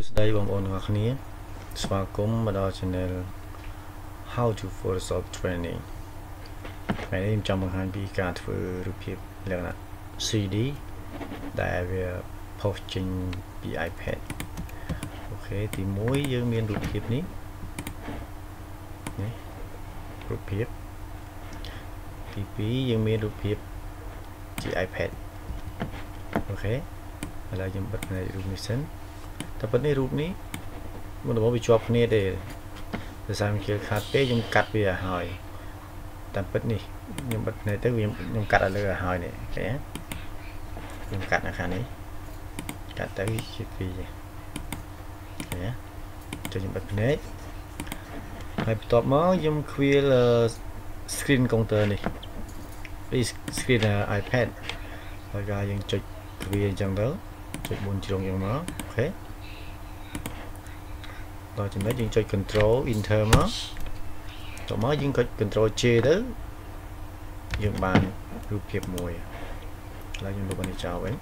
ស្ដីបងប្អូនទាំងអស់គ្នាស្វាគមន៍មកដល់ channel How to Photoshop Training ថ្ងៃនេះខ្ញុំចង់បង្ហាញពីការធ្វើរូបភាពលក្ខណៈ 3D ដែលវា post ចេញពី iPad អូខេទី1យើងមានរូបភាពនេះរូបភាពទី2យើងមានរូបភាពជា iPad អូខេឥឡូវខ្ញុំបិទផ្នែករូបនេះសិនតែប៉ុន្តែរូបនេះមុនដំបូងវាជាប់គ្នាទេដោយសារខ្ញុំខាតពេកខ្ញុំកាត់វាឲ្យហើយតាមពិតនេះខ្ញុំបិទផ្នែកទៅខ្ញុំកាត់ឲ្យលើឲ្យហើយនេះអូខេខ្ញុំកាត់នៅខាងនេះកាត់ទៅជាពីរអូខេចុចខ្ញុំបិទផ្នែកហើយបន្ទាប់មកខ្ញុំខ្វៀល screen counter នេះ screen iPad ហើយក៏យើងចុចខ្វៀលអញ្ចឹងទៅចុច4ជ្រុងអញ្ចឹងមកអូខេដល់ចំណុចយើងចុច Control Enter មកតមកយើងចុច Control J ទៅយើងបានរូបភាពមួយឥឡូវយើងលុបអានេះចោលវិញ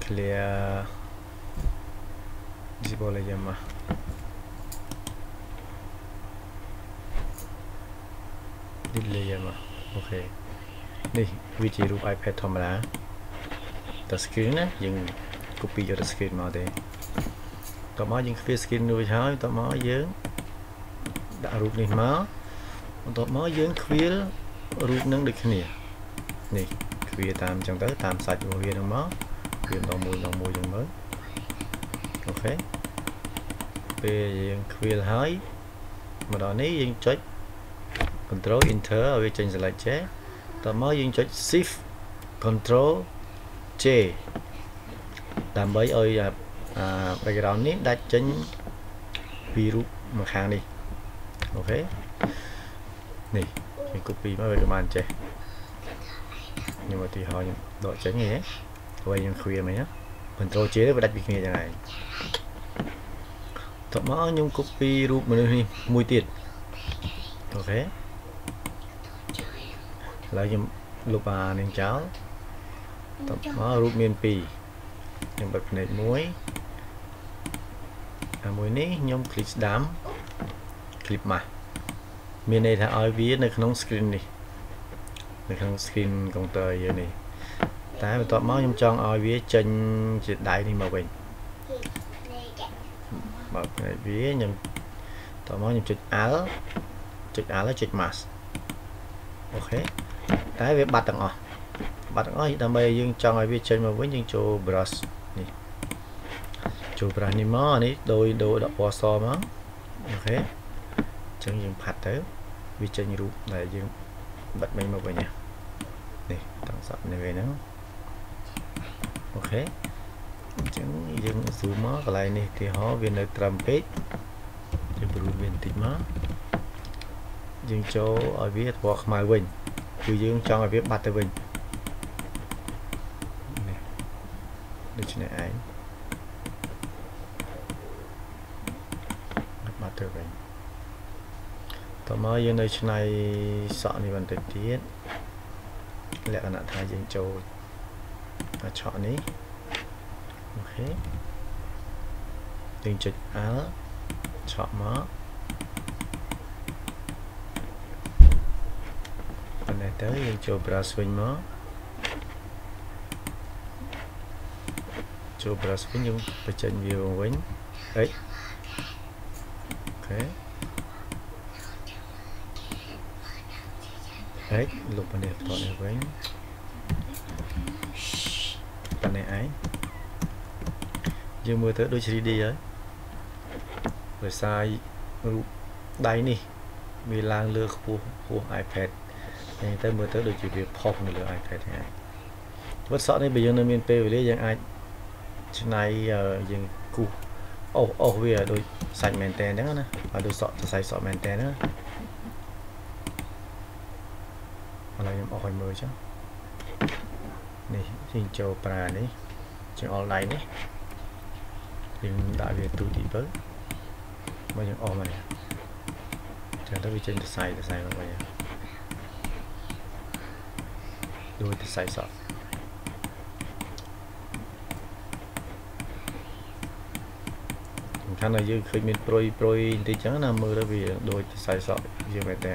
clear visible layer មកdelete layer មកអូខេនេះវាជារូប iPad ធម្មតាតែ screen ណាយើង copy យកទៅ screen មកទេតមកយើងខ្វៀ screen រួចហើយតមកយើងដាក់រូបនេះមកបន្ទាប់មកយើងខ្វៀរូបនឹងដូចគ្នានេះខ្វៀតាមអញ្ចឹងទៅតាមសាច់របស់វានឹងមកខ្វៀដល់មួយយ៉ាងមើលអូខេពេលយើងខ្វៀហើយមកដល់នេះយើងចុច Control Enter ឲ្យវាចេញ select ចេះតមកយើងចុច Shift Control J ដើម្បីឲ្យbackground នេះដាច់ចេញពីរូបមកខាងនេះអូខេនេះខ្ញុំ copy មកវាក៏បានចេះខ្ញុំឧទាហរណ៍ខ្ញុំដកចេញហ៎ហើយខ្ញុំខ្វៀមិញណា Control J ទៅវាដាច់ពីគ្នាចឹងហើយតមកខ្ញុំ copy រូបមនុស្សនេះមួយទៀតអូខេឥឡូវខ្ញុំលុបអានេះចោលតមករូបមាន2ខ្ញុំបិទភ្នែកមួយមួយនេះខ្ញុំ click ស្ដាំ clip មកមានន័យថាឲ្យវានៅក្នុង screen នេះនៅក្នុង screen counter យើងនេះតែបន្ទាប់មកខ្ញុំចង់ឲ្យវាចេញជាដៃនេះមកវិញបើភ្នែកវាខ្ញុំតមកខ្ញុំចុច Alt ចុច Alt ចុច Mask អូខេតែវាបាត់ទាំងអស់ដើម្បីយើងចង់ឲ្យវាចេញមកវិញយើងចូល brush នេះចូល brush នេះមកនេះដោយដាក់ពណ៌សមកអូខេអញ្ចឹងយើងផាត់ទៅវាចេញរូបដែលយើងបិទមិញមកវិញនេះតង់សក់នេះវិញហ្នឹងអូខេអញ្ចឹងយើង zoom មកកន្លែងនេះទីហោវានៅត្រឹមពេកយើងប្រួសវាបន្តិចមកយើងចូលឲ្យវាពណ៌ខ្មៅវិញគឺយើងចង់ឲ្យវាបាត់ទៅវិញនេះដូច្នេះឯងបាត់ទៅវិញតមកយើងនៅឆ្នៃសក់នេះបន្តិចទៀតលក្ខណៈថាយើងចូលឆក់នេះអូខេយើងចុច Alt ឆក់មកប៉ុន្តែទៅយើងចូល brush វិញមកចូល brush វិញយើងបញ្ចេញវាវិញអូខេលុបនេះបន្តនេះវិញប៉ុណ្ណេះឯងយើងមើលទៅដូច 3D ហើយដោយសាររូបដៃនេះវាឡើងលើខ្ពស់ iPad អញ្ចឹងទៅមើលទៅដូចជាវាផុសនៅលើ iPad ហ្នឹងវត្តសក់នេះបើយើងនៅមានពេលវេលាយើងអាចឆ្នៃយើងគូសអូសវាដូចសាច់មែនតើហ្នឹងណាឲ្យដូចសក់សរសៃសក់មែនតើណាឥឡូវខ្ញុំអស់ឲ្យមើលចុះនេះយើងចូលប្រើនេះជើងអល់ដៃនេះយើងដាក់វាទូទីទៅមកយើងអស់មកនេះចឹងទៅវាចេញសរសៃមកវិញដូចសរសៃសក់ សំខាន់là យើងឃើញមានប្រុយបន្តិចចឹងណាមើលទៅវាដូចខ្សែសក់យើងមែនតើ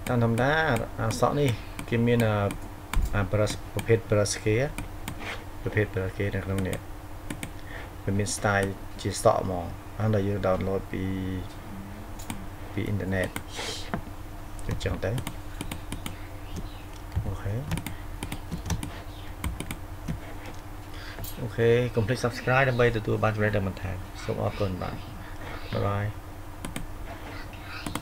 តាមធម្មតាអាសក់នេះគេមានbrush ប្រភេទ brush គេប្រភេទ brush គេនៅក្នុងនេះវាមាន style ជាសក់ហ្មងហើយដល់យើង download ពីអ៊ីនធឺណិតអញ្ចឹងទៅអូខេ កុំភ្លេច subscribe ដើម្បីទទួលបានចំណេះដឹងបន្ថែមសូមអរគុណបាទបាយបាយ